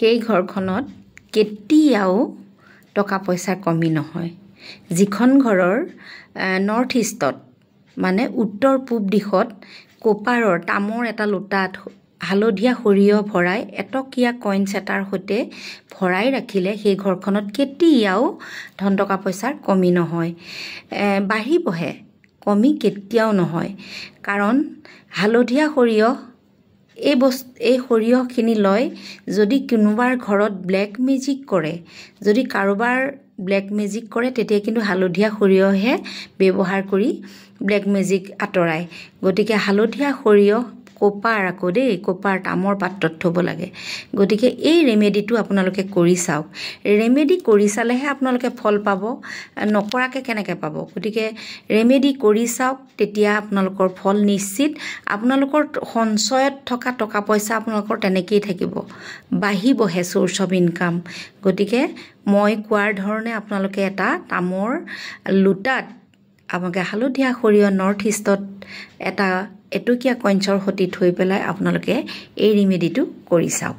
সেই ঘৰখনত কেতিয়াও টকা পইচাৰ কমি নহয়। যিখন ঘৰৰ নৰ্থ ইষ্টত মানে উত্তৰ পূব দিশত কোপাৰৰ তামৰ এটা লোটাত হালধীয়া সৰিয়হ ভৰাই এটকীয়া কইনছ এটাৰ সৈতে ভৰাই ৰাখিলে সেই ঘৰখনত কেতিয়াও ধন টকা পইচাৰ কমি নহয়, বাঢ়িবহে, কমি কেতিয়াও নহয়। কাৰণ হালধীয়া সৰিয়হ এই সৰিয়হখিনি লৈ যদি কোনোবাৰ ঘৰত ব্লেক মেজিক কৰে, যদি কাৰোবাৰ ব্লেক মেজিক কৰে, তেতিয়া কিন্তু হালধীয়া সৰিয়হে ব্যৱহাৰ কৰি ব্লেক মেজিক আঁতৰায়। গতিকে হালধীয়া সৰিয়হ কোপাৰ আকৌ দেই, কোপাৰ তামৰ পাত্ৰত থ'ব লাগে। গতিকে এই ৰেমেডিটো আপোনালোকে কৰি চাওক। ৰেমেডি কৰি চালেহে আপোনালোকে ফল পাব, নকৰাকৈ কেনেকৈ পাব? গতিকে ৰেমেডি কৰি চাওক, তেতিয়া আপোনালোকৰ ফল নিশ্চিত। আপোনালোকৰ সঞ্চয়ত থকা টকা পইচা আপোনালোকৰ তেনেকেই থাকিব, বাঢ়িবহে চ'ৰ্চ অফ ইনকাম। গতিকে মই কোৱাৰ ধৰণে আপোনালোকে এটা তামৰ লোটাত আপোনালোকে হালধীয়া সৰিয়হ নৰ্থ ইষ্টত এটা এটকীয়া কইনছৰ সৈতে থৈ পেলাই আপোনালোকে এই ৰেমেডিটো কৰি চাওক।